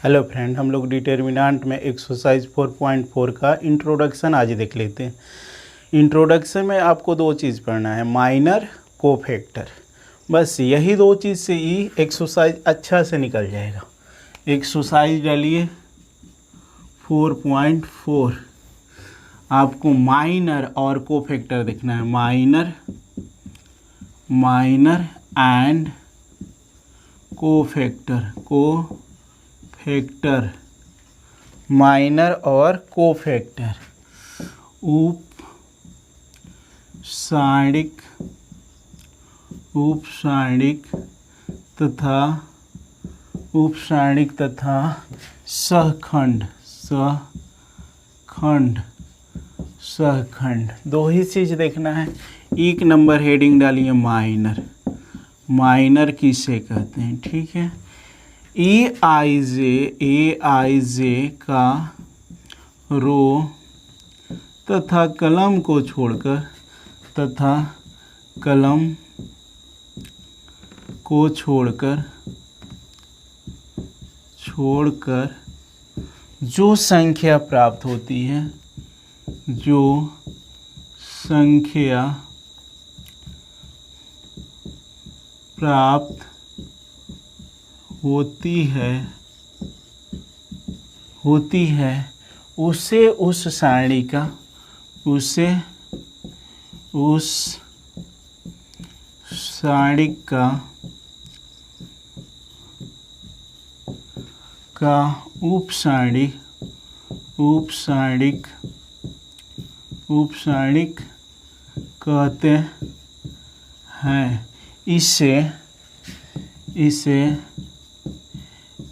Hello friend, हम लोग determinant में एक्सरसाइज 4.4 का इंट्रोडक्शन आज देख लेते हैं। इंट्रोडक्शन में आपको दो चीज़ पढ़ना है, माइनर, कोफैक्टर। बस यही दो चीज़ से ही एक्सरसाइज अच्छा से निकल जाएगा। एक्सरसाइज डालिए 4.4, आपको माइनर और कोफैक्टर देखना है। माइनर एंड कोफैक्टर, माइनर और कोफैक्टर, उपसारणिक तथा सहखंड। दो ही चीज़ देखना है। एक नंबर हेडिंग डालिए माइनर किसे कहते हैं, ठीक है। ए आई जे का रो तथा कलम को छोड़कर जो संख्या प्राप्त होती है, होती है उसे उस सारणी का उपसारणिक कहते हैं। इसे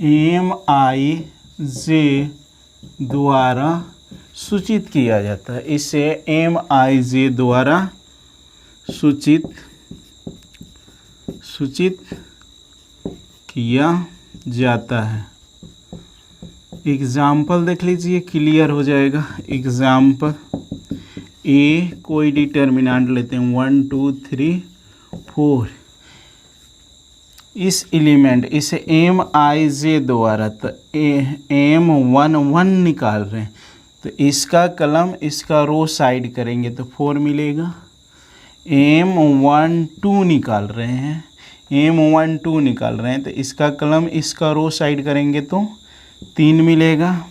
MIJ द्वारा सूचित किया जाता है। इसे MIJ द्वारा सूचित किया जाता है। एग्जाम्पल देख लीजिए, क्लियर हो जाएगा। एग्जाम्पल ए, कोई डिटर्मिनेंट लेते हैं 1 2 3 4। इस एलिमेंट इसे MIJ द्वारा तो M11 निकाल रहे हैं, तो इसका कलम इसका रो साइड करेंगे तो 4 मिलेगा। M12 निकाल रहे हैं तो इसका कलम इसका रो साइड करेंगे तो 3 मिलेगा।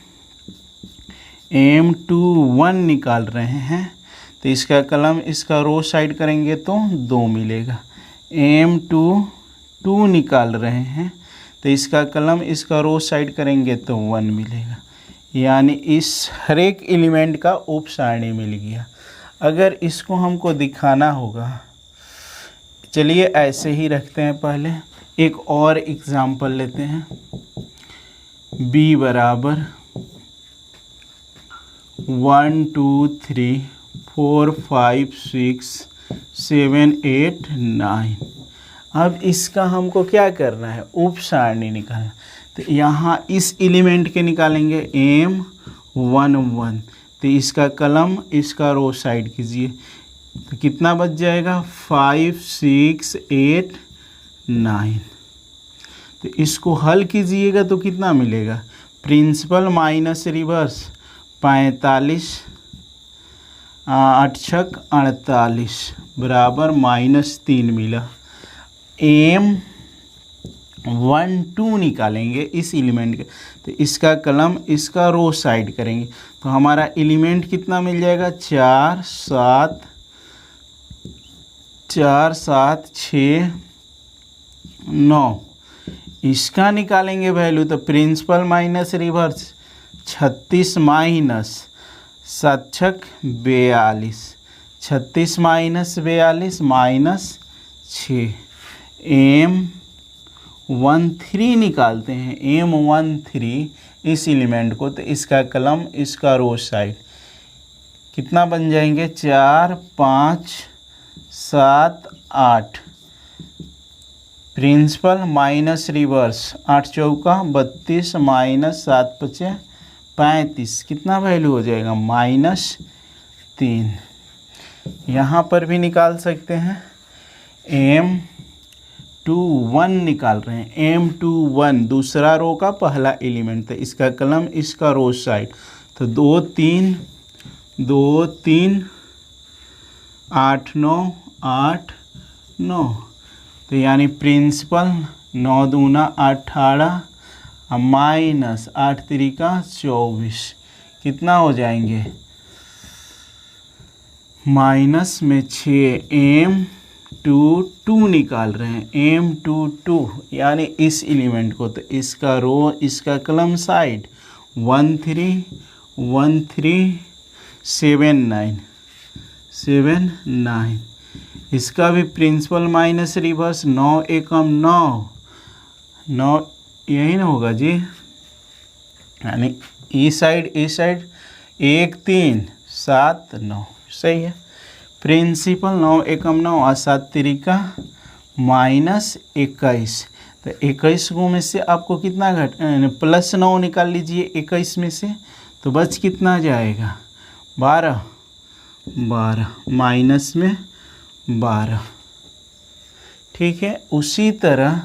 M21 निकाल रहे हैं तो इसका कलम इसका रो साइड करेंगे तो 2 मिलेगा। M22 निकाल रहे हैं तो इसका कलम इसका रो साइड करेंगे तो 1 मिलेगा। यानी इस हर एक एलिमेंट का उप सारणी मिल गया। अगर इसको हमको दिखाना होगा, चलिए ऐसे ही रखते हैं। पहले एक और एग्जाम्पल लेते हैं। B बराबर 1 2 3 4 5 6 7 8 9। अब इसका हमको क्या करना है, उप सारणी निकालना। तो यहाँ इस एलिमेंट के निकालेंगे M11, तो इसका कलम इसका रो साइड कीजिए तो कितना बच जाएगा 5 6 8 9। तो इसको हल कीजिएगा तो कितना मिलेगा, प्रिंसिपल माइनस रिवर्स 45 8 छक 48 बराबर -3 मिला। M12 निकालेंगे इस एलिमेंट के, तो इसका कलम इसका रो साइड करेंगे तो हमारा एलिमेंट कितना मिल जाएगा 4 7 6 9। इसका निकालेंगे वैल्यू तो प्रिंसिपल माइनस रिवर्स 36 माइनस 7 छक 42, 36 माइनस 42 -6। M13 निकालते हैं, M13 इस एलिमेंट को, तो इसका कलम इसका रो साइड कितना बन जाएंगे 4 5 7 8। प्रिंसिपल माइनस रिवर्स 8 चौका 32 माइनस 7 पचे 35, कितना वैल्यू हो जाएगा -3। यहाँ पर भी निकाल सकते हैं। M21 निकाल रहे हैं। M21 दूसरा रो का पहला एलिमेंट, तो इसका कलम इसका रो साइड, तो 2 3 2 3 8 9 8 9, तो यानी प्रिंसिपल 9 दूना 18 माइनस 8 तिरिका 24, कितना हो जाएंगे माइनस में 6। M22 निकाल रहे हैं, M22 यानी इस एलिमेंट को, तो इसका रो इसका कलम साइड 1 3 1 3 7 9 7 9, इसका भी प्रिंसिपल माइनस रिवर्स 9 एकम 9 9, यही ना होगा जी, यानी ई साइड 1 3 7 9, सही है। प्रिंसिपल 9 एकम 9 और 7 तिरिका माइनस 21, तो 21 को में से आपको कितना घट प्लस 9 निकाल लीजिए 21 में से, तो बच कितना जाएगा 12 12 माइनस में 12, ठीक है। उसी तरह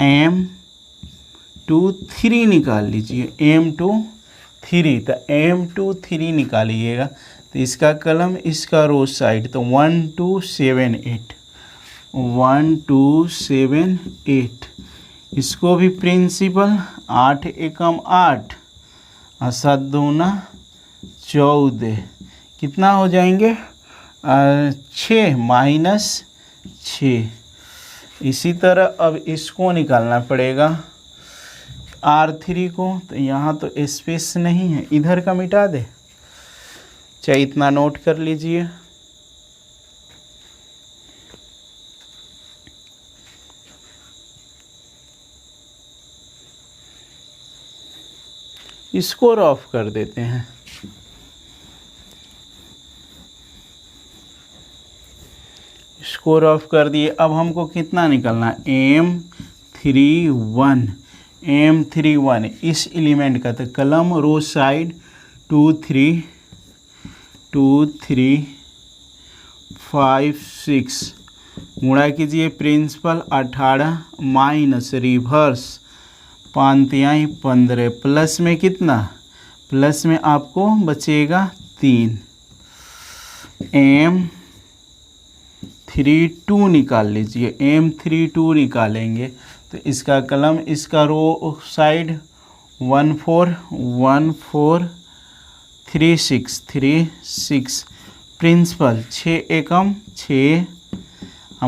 M23 निकाल लीजिए, M23, तो M23 निकालिएगा, तो इसका कलम इसका रो साइड, तो 1 2 7 8 1 2 7 8, इसको भी प्रिंसिपल 8 एकम 8 और 7 दूना 14, कितना हो जाएंगे 6 माइनस 6। इसी तरह अब इसको निकालना पड़ेगा R3 को, तो यहाँ तो स्पेस नहीं है, इधर का मिटा दे, चाहे इतना नोट कर लीजिए। इसको रफ कर देते हैं, इसको रफ कर दिए। अब हमको कितना निकालना है M31 इस एलिमेंट का, तो कलम रो साइड 2 3 2 3 5 6, गुणा कीजिए प्रिंसिपल 18 माइनस रिवर्स 5 तिहाई 15, प्लस में कितना, प्लस में आपको बचेगा 3। M32 निकाल लीजिए, M32 निकालेंगे, तो इसका कलम इसका रो साइड 1 4 1 4 3 6 3 6, प्रिंसिपल 6 एकम 6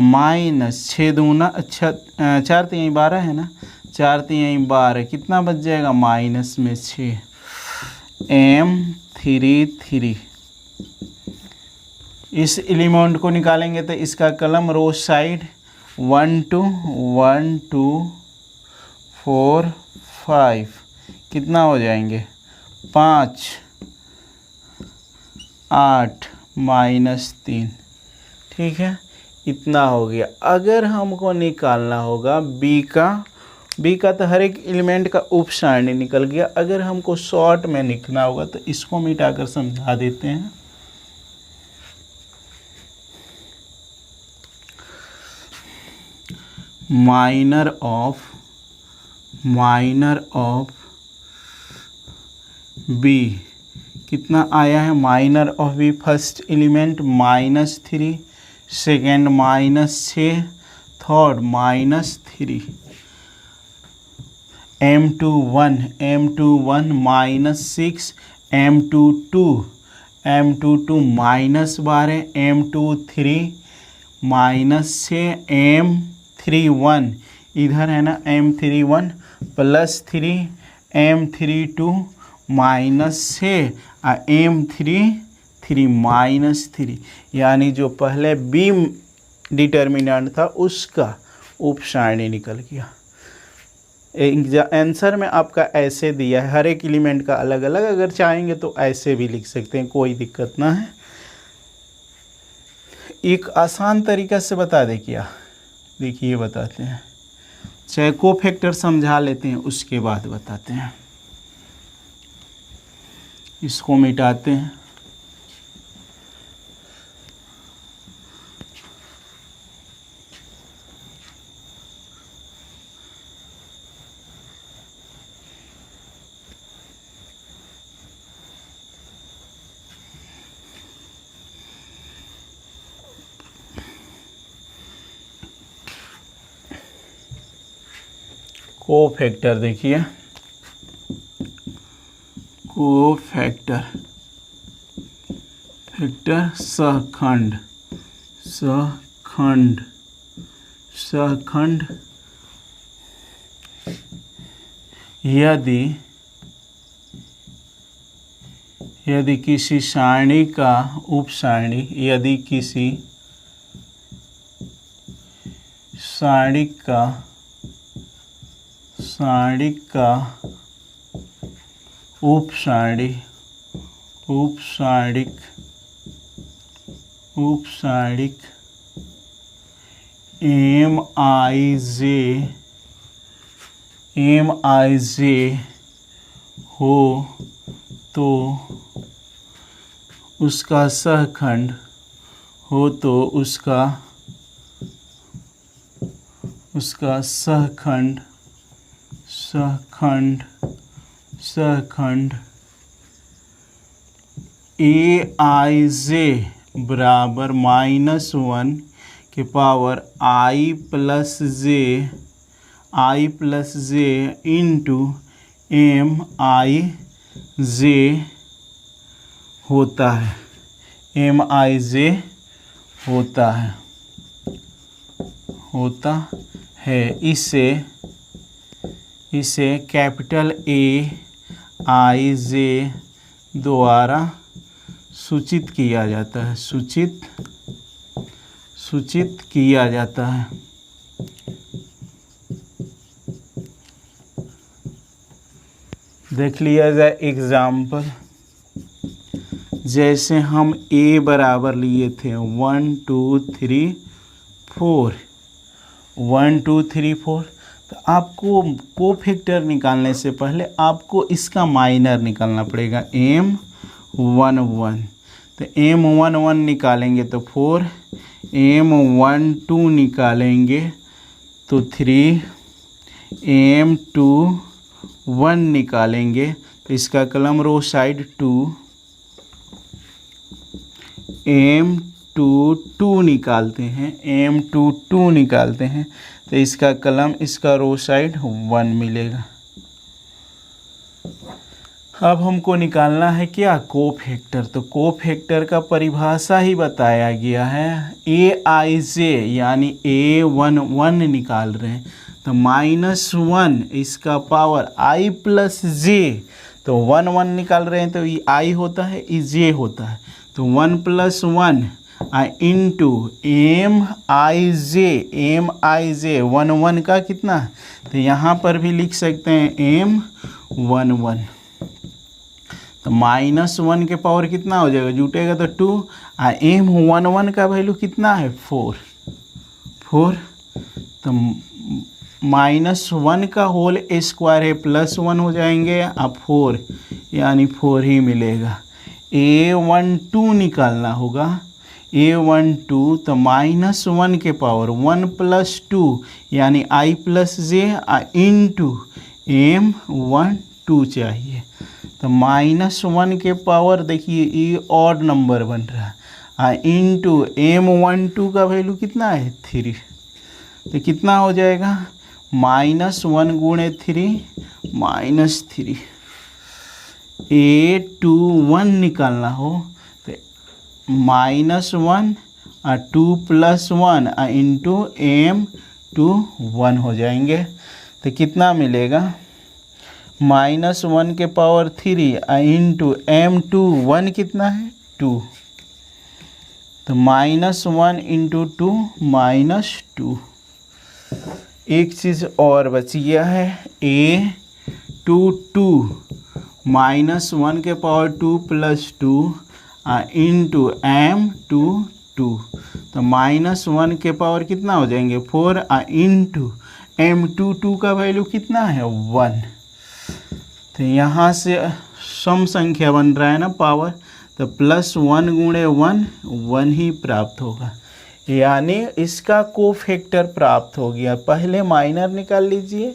माइनस 6 दूना 4 3 12 है ना, 4 3 12, कितना बच जाएगा माइनस में 6। M33 इस एलिमेंट को निकालेंगे, तो इसका कलम रो साइड 1 2 1 2 4 5, कितना हो जाएंगे 5 8 माइनस 3, ठीक है, इतना हो गया। अगर हमको निकालना होगा बी का तो हर एक एलिमेंट का उप सारणी निकल गया। अगर हमको शॉर्ट में लिखना होगा तो इसको मिटाकर समझा देते हैं। माइनर ऑफ बी कितना आया है, minor of B first element -3, second -6, third -3, M21 -6, M22 -12, M23 -6, M31 इधर है ना M31 +3, M32 -6 और M33 -3, यानी जो पहले बी डिटर्मिनेंट था उसका उप सारणी निकल गया। आंसर में आपका ऐसे दिया है, हर एक एलिमेंट का अलग अलग, अगर चाहेंगे तो ऐसे भी लिख सकते हैं, कोई दिक्कत ना है। एक आसान तरीका से बता दे क्या, देखिए बताते हैं, चाहे कोफैक्टर समझा लेते हैं उसके बाद बताते हैं। इसको मिटाते हैं, कोफैक्टर देखिए, कोफैक्टर, फैक्टर सहखंड, सहखंड, सहखंड यदि किसी सारणी का उपसारणी, यदि किसी सारणी का उपसारणी, उपसारिक MIJ हो तो उसका सहखंड सहखंड AIJ बराबर -1 के power I plus j into MIJ होता है, MIJ होता है। इसे कैपिटल AIJ द्वारा सूचित किया जाता है, सूचित किया जाता है। देख लिया जाए एग्जाम्पल, जैसे हम A बराबर लिए थे 1 2 3 4, 1 2 3 4। तो आपको कोफैक्टर निकालने से पहले आपको इसका माइनर निकालना पड़ेगा, M11। तो M11 निकालेंगे तो 4, M12 निकालेंगे तो 3, M21 निकालेंगे तो इसका कलम रो साइड 2, M22 निकालते हैं, M22 निकालते हैं तो इसका कलम, इसका रो साइड 1 मिलेगा। अब हमको निकालना है क्या, कोफैक्टर। तो कोफैक्टर का परिभाषा ही बताया गया है, AIJ यानी A11 निकाल रहे हैं तो -1 इसका पावर I प्लस जे, तो 1 1 निकाल रहे हैं तो ये I होता है, ये J होता है। तो 1 + 1 इंटू MIJ 1 1 का कितना, तो यहाँ पर भी लिख सकते हैं M11। तो -1 के पावर कितना हो जाएगा, जुटेगा तो 2, M11 का वैल्यू कितना है 4। तो -1 का होल स्क्वायर है, +1 हो जाएंगे, अब 4 यानी 4 ही मिलेगा। A12 निकालना होगा, A12 तो -1 के पावर 1 + 2 यानी I plus j into M12 चाहिए। तो -1 के पावर देखिए ये ऑड नंबर बन रहा है, इंटू M12 का वैल्यू कितना है 3। तो कितना हो जाएगा, -1 गुणे 3 -3। A21 निकालना हो तो -1 2 + 1 इंटू M21 हो जाएंगे। तो कितना मिलेगा, -1 के पावर 3 इंटू M21 कितना है 2। तो -1 इंटू 2 -2। एक चीज़ और बच गया है, A22 -1 के पावर 2 + 2 इंटू M22। तो -1 के पावर कितना हो जाएंगे 4 इंटू M22 का वैल्यू कितना है 1। तो यहाँ से सम संख्या बन रहा है ना पावर, तो +1 गुणे 1 1 ही प्राप्त होगा, यानी इसका कोफैक्टर प्राप्त हो गया। पहले माइनर निकाल लीजिए,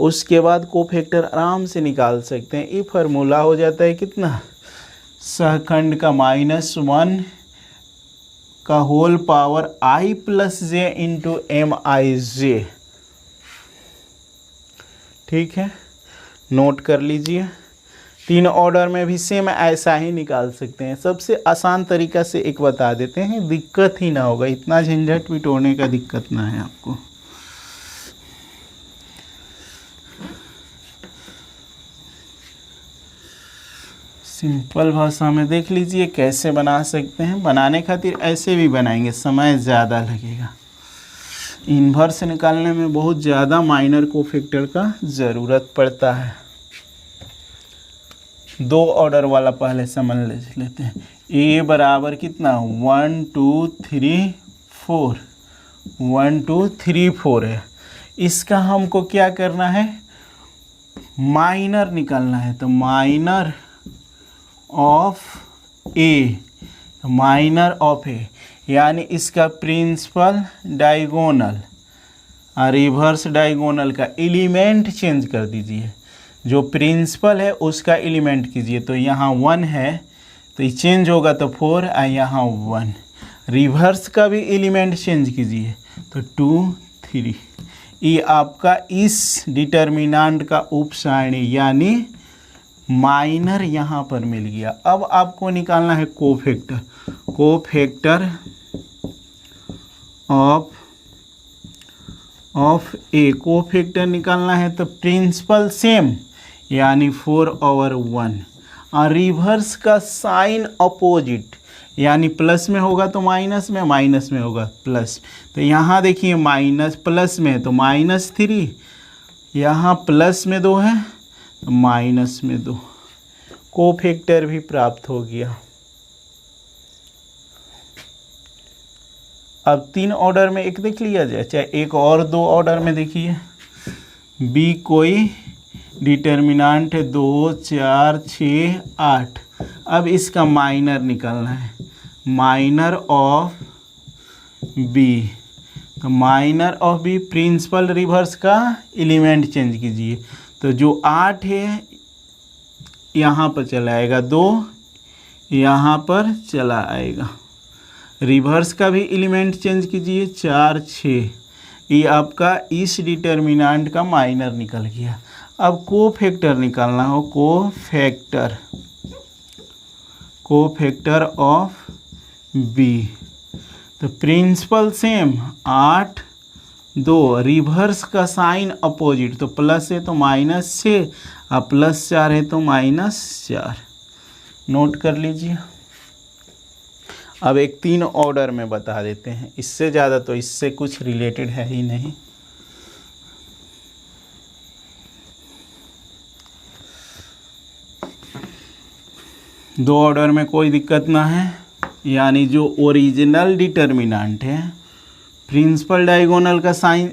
उसके बाद कोफैक्टर आराम से निकाल सकते हैं। ये फार्मूला हो जाता है कितना, सहखंड का -1 का whole power I plus j into MIJ। ठीक है, नोट कर लीजिए। 3 ऑर्डर में भी सेम ऐसा ही निकाल सकते हैं। सबसे आसान तरीका से एक बता देते हैं, दिक्कत ही ना होगा, इतना झंझट बिटोरने का दिक्कत ना है आपको। सिंपल भाषा में देख लीजिए कैसे बना सकते हैं। बनाने खातिर ऐसे भी बनाएंगे, समय ज़्यादा लगेगा। इन्वर्स निकालने में बहुत ज़्यादा माइनर कोफैक्टर का ज़रूरत पड़ता है। 2 ऑर्डर वाला पहले समझ लेते हैं। ए बराबर कितना 1 2 3 4, 1 2 3 4 है। इसका हमको क्या करना है, माइनर निकालना है। तो minor of A, minor of A यानी इसका प्रिंसिपल डायगोनल और रिवर्स डायगोनल का एलिमेंट चेंज कर दीजिए। जो प्रिंसिपल है उसका एलिमेंट कीजिए। तो यहाँ 1 है तो ये चेंज होगा तो 4 और यहाँ 1। रिवर्स का भी एलिमेंट चेंज कीजिए तो 2 3। ये आपका इस डिटर्मिनेंट का उप सारणी यानी माइनर यहाँ पर मिल गया। अब आपको निकालना है cofactor. Cofactor of A, cofactor निकालना है तो प्रिंसिपल सेम यानी 4/1 और रिवर्स का साइन अपोजिट यानी प्लस में होगा तो माइनस में, माइनस में होगा प्लस। तो यहाँ देखिए माइनस प्लस में है तो -3, यहाँ प्लस में 2 है तो माइनस में 2। कोफैक्टर भी प्राप्त हो गया। अब 3 ऑर्डर में एक देख लिया जाए, चाहे एक और 2 ऑर्डर में देखिए। बी कोई डिटर्मिनेंट है 2 4 6 8। अब इसका माइनर निकालना है, माइनर ऑफ बी। तो minor of B principal reverse का एलिमेंट चेंज कीजिए। तो जो 8 है यहाँ पर चला आएगा, 2 यहाँ पर चला आएगा। रिवर्स का भी एलिमेंट चेंज कीजिए, 4 6। ये आपका इस डिटर्मिनेंट का माइनर निकल गया। अब कोफैक्टर निकालना हो, कोफैक्टर ऑफ बी। तो प्रिंसिपल सेम 8 2, रिवर्स का साइन अपोजिट, तो प्लस है तो -6 और +4 है तो -4। नोट कर लीजिए। अब एक 3 ऑर्डर में बता देते हैं, इससे ज़्यादा तो इससे कुछ रिलेटेड है ही नहीं। दो ऑर्डर में कोई दिक्कत ना है, यानी जो ओरिजिनल डिटर्मिनेंट है प्रिंसिपल डायगोनल का साइन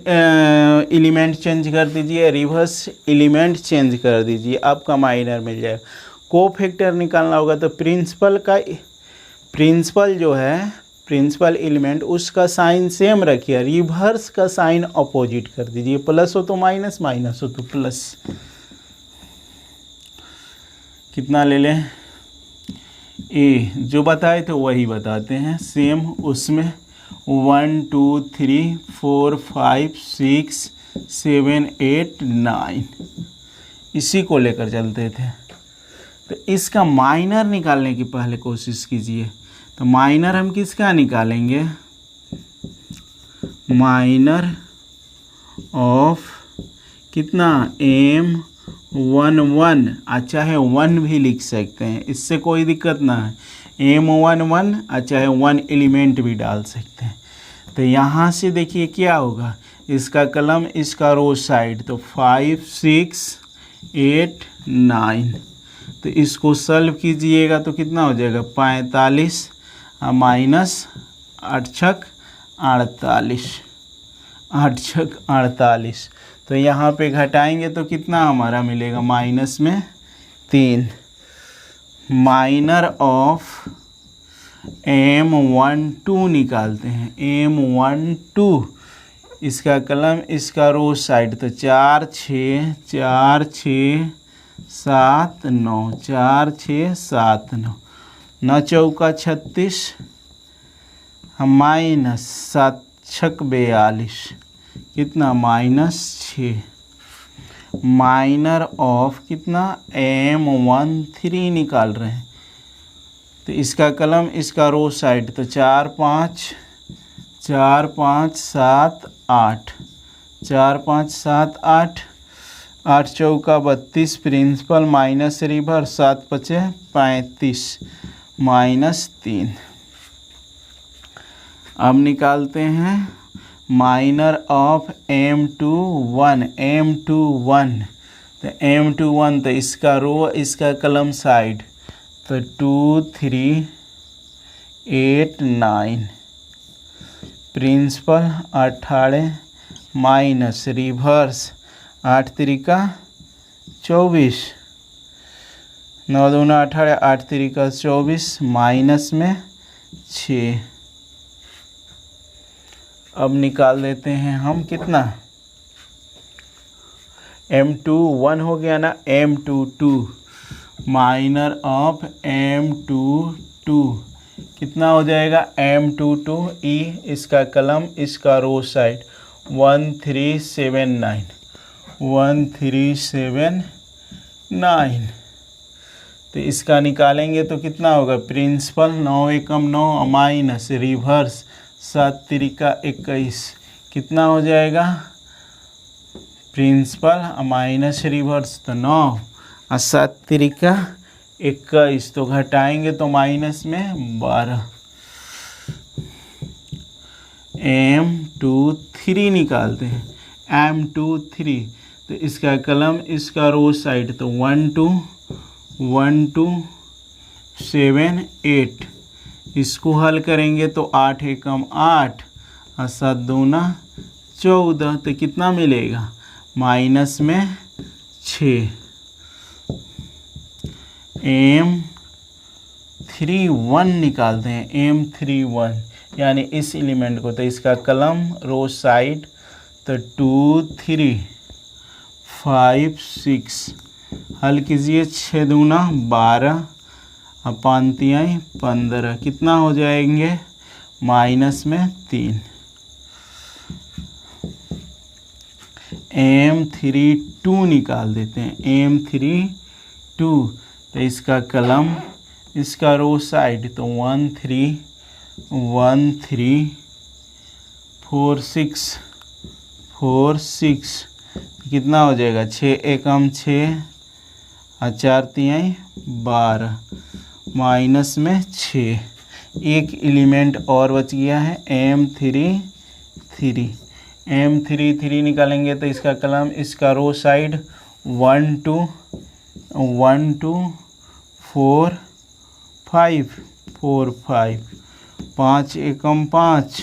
एलिमेंट चेंज कर दीजिए, रिवर्स एलिमेंट चेंज कर दीजिए, आपका माइनर मिल जाएगा। कोफैक्टर निकालना होगा तो प्रिंसिपल जो है प्रिंसिपल एलिमेंट उसका साइन सेम रखिए, रिवर्स का साइन अपोजिट कर दीजिए। प्लस हो तो माइनस, माइनस हो तो प्लस। कितना ले लें, ए जो बताए थे वही बताते हैं सेम। उसमें 1 2 3 4 5 6 7 8 9 इसी को लेकर चलते थे। तो इसका माइनर निकालने की पहले कोशिश कीजिए। तो माइनर हम किसका निकालेंगे, माइनर ऑफ कितना M11, अच्छा है 1 भी लिख सकते हैं, इससे कोई दिक्कत ना है। M11 अच्छा है 1 एलिमेंट भी डाल सकते हैं। तो यहाँ से देखिए क्या होगा, इसका कलम इसका रो साइड, तो 5 6 8 9। तो इसको सॉल्व कीजिएगा तो कितना हो जाएगा 45 माइनस 8 छक 48, 8 छक 48। तो यहाँ पे घटाएंगे तो कितना हमारा मिलेगा, माइनस में 3। माइनर ऑफ M12 निकालते हैं, M12 इसका कलम इसका रो साइड, तो 4 6 4 6 7 9, 4 6 7 9, 9 चौका 36 माइनस 7 छक 42, कितना -6। माइनर ऑफ कितना M13 निकाल रहे हैं। तो इसका कलम इसका रो साइड, तो 4 5 4 5 7 8 4 5 7 8 8 चौका 32 प्रिंसिपल माइनस रिवर्स 7 पचे 35 -3। अब निकालते हैं माइनर ऑफ M21 तो M21 तो इसका रो इसका कलम साइड, तो 2 3 8 9 प्रिंसिपल 18 माइनस रिवर्स 8 3 24 9 2 18 8 3 24 माइनस में 6। अब निकाल देते हैं हम कितना M21 हो गया ना, M22 माइनर ऑफ M22 कितना हो जाएगा M22 E इसका कलम इसका रो साइड 1379 1379। तो इसका निकालेंगे तो कितना होगा प्रिंसिपल 9 एकम 9 माइनस रिवर्स 7 3 21 कितना हो जाएगा प्रिंसिपल माइनस रिवर्स तो 9 और 7 3 21 तो घटाएंगे तो माइनस में 12। M23 निकालते हैं M23 तो इसका कलम इसका रो साइड तो 1 2 1 2 7 8 इसको हल करेंगे तो 8 एकम 8 और 7 दूना 14 तो कितना मिलेगा माइनस में 6। M31 निकालते हैं M31 यानी इस एलिमेंट को, तो इसका कलम रो साइड तो 2 3 5 6 हल कीजिए 6 दूना 12 और 5 तिहाई 15 कितना हो जाएंगे माइनस में 3। M32 निकाल देते हैं M32 तो इसका कलम इसका रो साइड तो 1 3 1 3 4 6 4 6 कितना हो जाएगा 6 एकम 6 और 4 तिहाई 12 माइनस में 6। एक एलिमेंट और बच गया है M33 निकालेंगे तो इसका कलम इसका रो साइड 1 2 1 2 4 5 4 5 5 एकम 5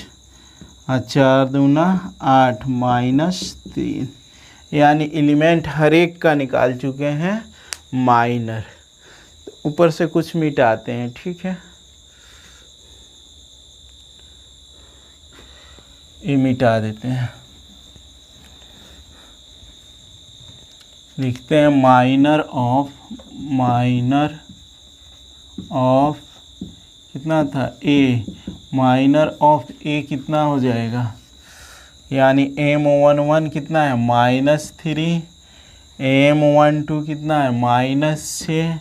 और 4 दूना 8 माइनस 3 यानी एलिमेंट हर एक का निकाल चुके हैं माइनर। ऊपर से कुछ मिटाते हैं, ठीक है, ये मिटा देते हैं, लिखते हैं माइनर ऑफ कितना था A, माइनर ऑफ A कितना हो जाएगा यानी M11 कितना है -3 M12 कितना है -6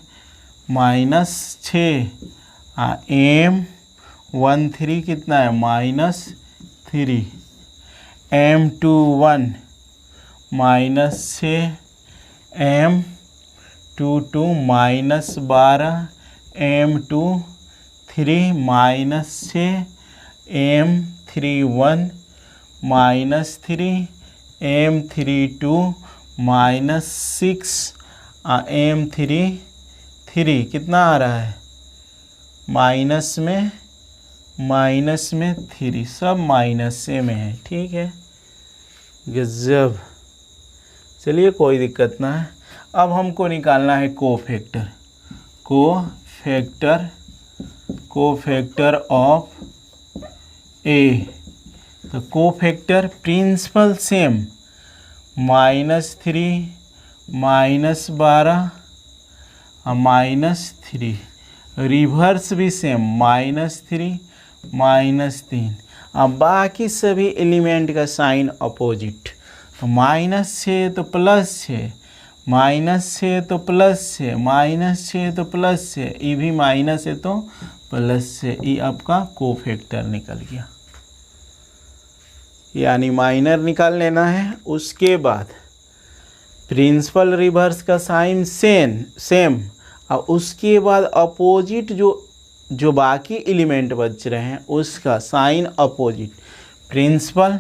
M13 कितना है -3 M21 -6 M22 -12 M23 -6 M31 -3 M32 -6 M33 कितना आ रहा है माइनस में 3, सब माइनस से में है, ठीक है, गजब। चलिए कोई दिक्कत ना है। अब हमको निकालना है कोफैक्टर ऑफ A। तो कोफैक्टर प्रिंसिपल सेम -3 -12 और -3, रिवर्स भी सेम -3 -3। अब बाकी सभी एलिमेंट का साइन अपोजिट, तो -6 तो +6 माइनस है तो प्लस है, माइनस है तो प्लस है, ये भी माइनस है तो प्लस है, ये आपका कोफैक्टर निकल गया। यानी माइनर निकाल लेना है। उसके बाद प्रिंसिपल रिवर्स का साइन सेम और उसके बाद अपोजिट जो बाकी एलिमेंट बच रहे हैं उसका साइन अपोजिट। प्रिंसिपल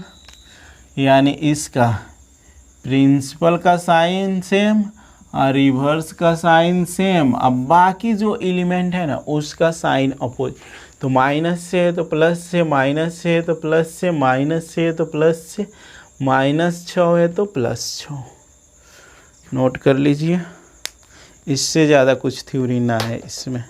यानी इसका प्रिंसिपल का साइन सेम और रिवर्स का साइन सेम। अब बाकी जो एलिमेंट है ना उसका साइन अपोजिट। तो माइनस से है तो प्लस से, माइनस से है तो प्लस से, माइनस से है तो प्लस से, -6 है तो +6। नोट कर लीजिए, इससे ज़्यादा कुछ थ्योरी ना है इसमें।